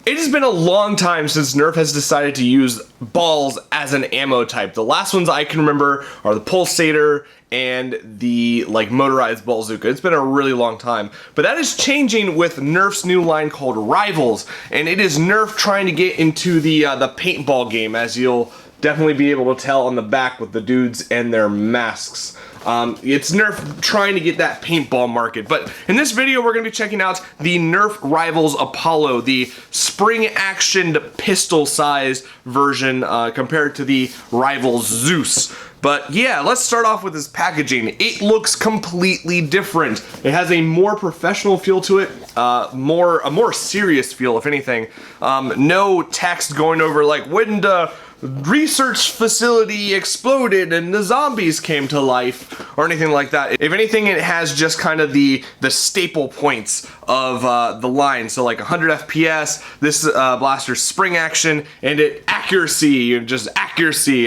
It has been a long time since Nerf has decided to use balls as an ammo type. The last ones I can remember are the Pulsator and the motorized Bazooka. It's been a really long time. But that is changing with Nerf's new line called Rivals, and it is Nerf trying to get into the paintball game, as you'll definitely be able to tell on the back with the dudes and their masks. It's Nerf trying to get that paintball market. But in this video, we're going to be checking out the Nerf Rivals Apollo, the spring-actioned pistol-sized version compared to the Rivals Zeus. But yeah, let's start off with this packaging. It looks completely different. It has a more professional feel to it, a more serious feel, if anything. No text going over like, when the research facility exploded and the zombies came to life, or anything like that. If anything, it has just kind of the staple points of the line. So like 100 FPS, this blaster's spring action, and accuracy,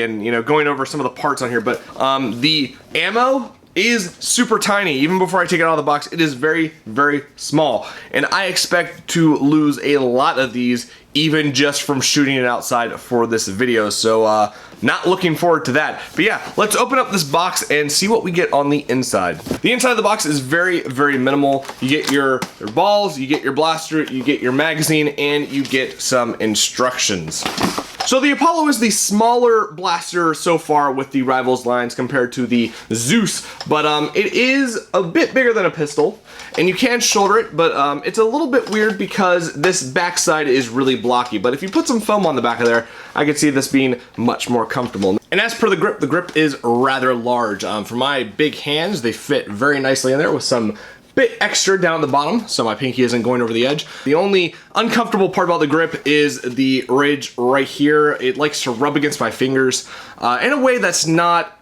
and going over some of the parts on here. But the ammo is super tiny. Even before I take it out of the box, it is very, very small. And I expect to lose a lot of these even just from shooting it outside for this video. So not looking forward to that. But yeah, let's open up this box and see what we get on the inside. The inside of the box is very, very minimal. You get your balls, you get your blaster, you get your magazine, and you get some instructions. So the Apollo is the smaller blaster so far with the Rivals lines compared to the Zeus, but it is a bit bigger than a pistol, and you can shoulder it, but it's a little bit weird because this backside is really blocky. But if you put some foam on the back of there, I could see this being much more comfortable. And as per the grip is rather large. For my big hands, they fit very nicely in there with some bit extra down at the bottom, so my pinky isn't going over the edge. The only uncomfortable part about the grip is the ridge right here. It likes to rub against my fingers in a way that's not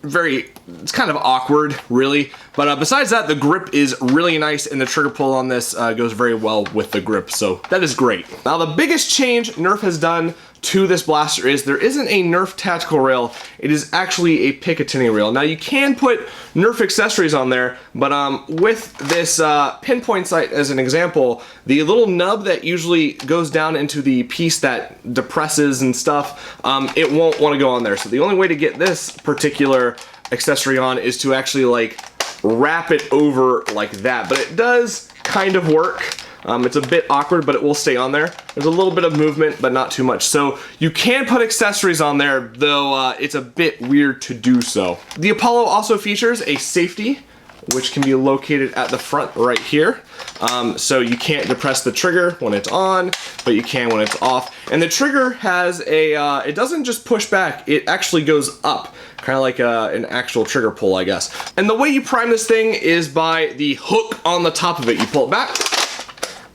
very, it's kind of awkward, really. But besides that, the grip is really nice, and the trigger pull on this goes very well with the grip, so that is great. Now, the biggest change Nerf has done to this blaster is there isn't a Nerf tactical rail, it is actually a Picatinny rail. Now, you can put Nerf accessories on there, but with this pinpoint sight as an example, the little nub that usually goes down into the piece that depresses and stuff, it won't want to go on there. So the only way to get this particular accessory on is to actually wrap it over like that. But it does kind of work. It's a bit awkward, but it will stay on there. There's a little bit of movement, but not too much. So you can put accessories on there, though it's a bit weird to do so. The Apollo also features a safety, which can be located at the front right here. So you can't depress the trigger when it's on, but you can when it's off. And the trigger has it doesn't just push back, it actually goes up. Kind of like an actual trigger pull, I guess. And the way you prime this thing is by the hook on the top of it. You pull it back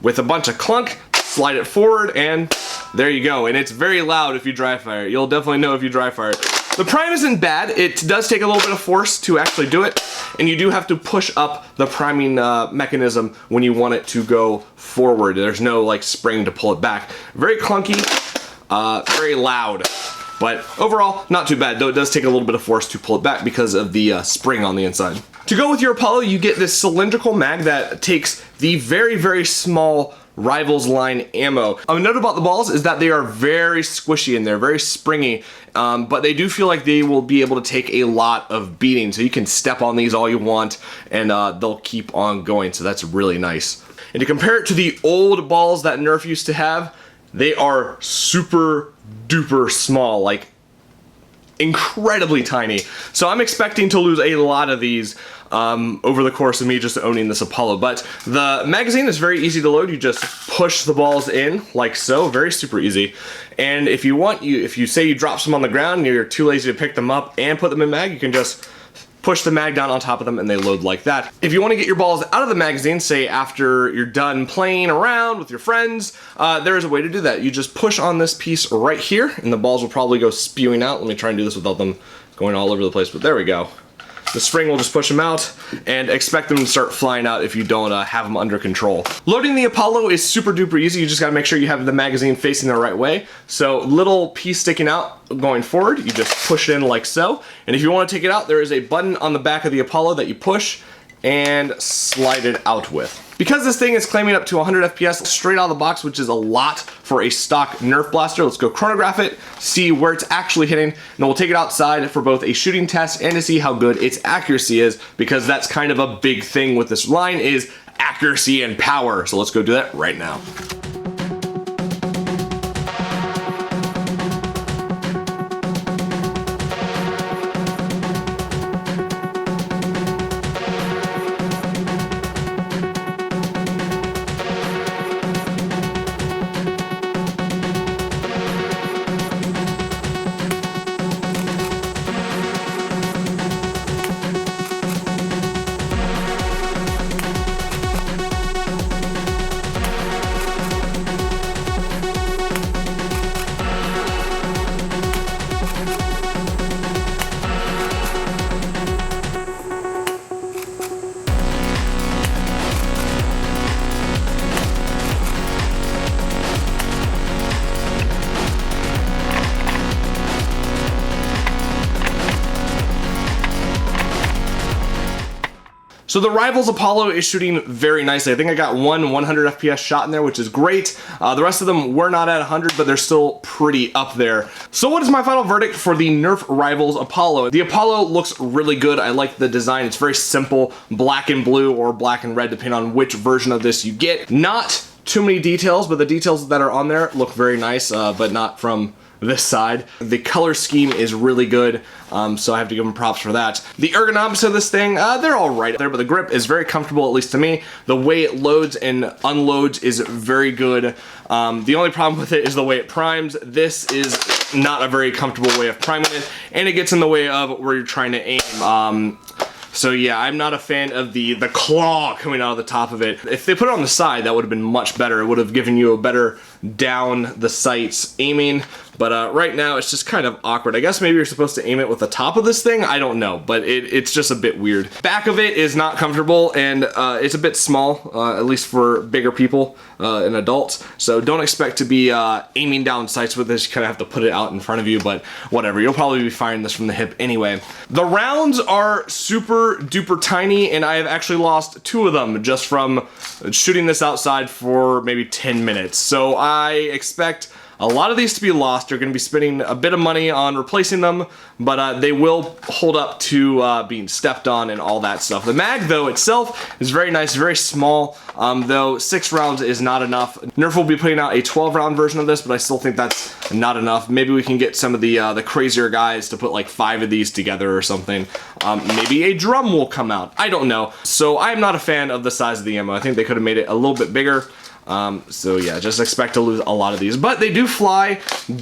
with a bunch of clunk, slide it forward, and there you go. And it's very loud if you dry fire it. You'll definitely know if you dry fire it. The prime isn't bad. It does take a little bit of force to actually do it, and you do have to push up the priming mechanism when you want it to go forward. There's no spring to pull it back. Very clunky, very loud. But overall, not too bad, though it does take a little bit of force to pull it back because of the spring on the inside. To go with your Apollo, you get this cylindrical mag that takes the very, very small Rivals line ammo. A note about the balls is that they are very squishy and they're very springy, but they do feel like they will be able to take a lot of beating. So you can step on these all you want and they'll keep on going, so that's really nice. And to compare it to the old balls that Nerf used to have, they are super duper small, incredibly tiny. So I'm expecting to lose a lot of these over the course of me just owning this Apollo. But the magazine is very easy to load. You just push the balls in like so, very super easy. And if you want, if you say you drop some on the ground and you're too lazy to pick them up and put them in mag, you can just push the mag down on top of them and they load like that. If you want to get your balls out of the magazine, say after you're done playing around with your friends, there is a way to do that. You just push on this piece right here and the balls will probably go spewing out. Let me try and do this without them going all over the place, but there we go. The spring will just push them out and expect them to start flying out if you don't have them under control. Loading the Apollo is super duper easy. You just gotta make sure you have the magazine facing the right way. So little piece sticking out going forward, you just push it in like so. And if you wanna take it out, there is a button on the back of the Apollo that you push and slide it out with. Because this thing is claiming up to 100 FPS straight out of the box, which is a lot for a stock Nerf blaster, let's go chronograph it, see where it's actually hitting, and then we'll take it outside for both a shooting test and to see how good its accuracy is, because that's kind of a big thing with this line is accuracy and power. So let's go do that right now. So the Rivals Apollo is shooting very nicely. I think I got one 100 FPS shot in there, which is great. The rest of them were not at 100, but they're still pretty up there. So what is my final verdict for the Nerf Rivals Apollo? The Apollo looks really good. I like the design. It's very simple, black and blue or black and red, depending on which version of this you get. Not too many details, but the details that are on there look very nice, but not from this side. The color scheme is really good, so I have to give them props for that. The ergonomics of this thing, they're all right there, but the grip is very comfortable, at least to me. The way it loads and unloads is very good. The only problem with it is the way it primes. This is not a very comfortable way of priming it, and it gets in the way of where you're trying to aim. So yeah, I'm not a fan of the claw coming out of the top of it. If they put it on the side, that would have been much better. It would have given you a better down the sights aiming, but right now it's just kind of awkward. I guess maybe you're supposed to aim it with the top of this thing, I don't know, but it's just a bit weird. Back of it is not comfortable, and it's a bit small, at least for bigger people and adults, so don't expect to be aiming down sights with this. You kind of have to put it out in front of you, but whatever, you'll probably be firing this from the hip anyway. The rounds are super duper tiny, and I have actually lost 2 of them just from shooting this outside for maybe 10 minutes, so I expect a lot of these to be lost. You're going to be spending a bit of money on replacing them, but they will hold up to being stepped on and all that stuff. The mag, though, itself is very nice, very small, though 6 rounds is not enough. Nerf will be putting out a 12-round version of this, but I still think that's not enough. Maybe we can get some of the crazier guys to put like 5 of these together or something. Maybe a drum will come out. I don't know. So I'm not a fan of the size of the ammo. I think they could have made it a little bit bigger. So yeah, just expect to lose a lot of these, but they do fly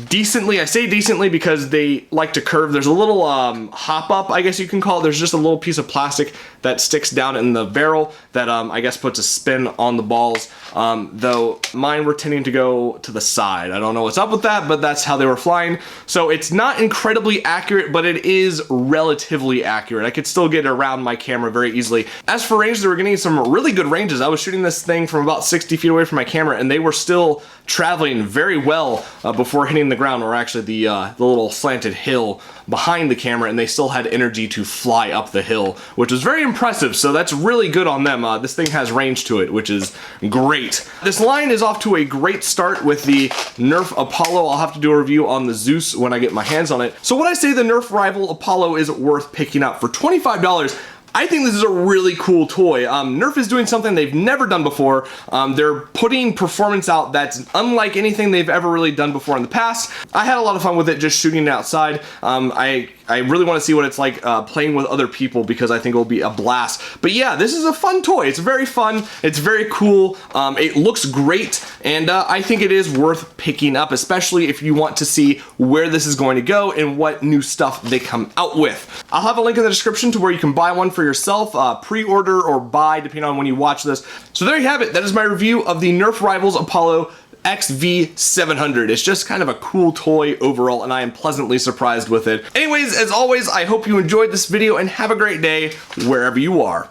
decently. I say decently because they like to curve. There's a little hop up, I guess you can call it. There's just a little piece of plastic that sticks down in the barrel that I guess puts a spin on the balls, though mine were tending to go to the side. I don't know what's up with that, but that's how they were flying. So it's not incredibly accurate, but it is relatively accurate. I could still get around my camera very easily. As for range, they were getting some really good ranges. I was shooting this thing from about 60 feet away from my camera, and they were still traveling very well before hitting the ground, or actually the little slanted hill behind the camera, and they still had energy to fly up the hill, which was very impressive. So that's really good on them. This thing has range to it, which is great. This line is off to a great start with the Nerf Apollo. I'll have to do a review on the Zeus when I get my hands on it. So when I say the Nerf Rival Apollo is worth picking up for $25, I think this is a really cool toy. Nerf is doing something they've never done before. They're putting performance out that's unlike anything they've ever really done before in the past. I had a lot of fun with it just shooting it outside. I really want to see what it's like playing with other people, because I think it'll be a blast. But yeah, this is a fun toy. It's very fun. It's very cool. It looks great, and I think it is worth picking up, especially if you want to see where this is going to go and what new stuff they come out with. I'll have a link in the description to where you can buy one for yourself, pre-order or buy, depending on when you watch this. So there you have it. That is my review of the Nerf Rivals Apollo XV-700. It's just kind of a cool toy overall, and I am pleasantly surprised with it. Anyways, as always, I hope you enjoyed this video, and have a great day wherever you are.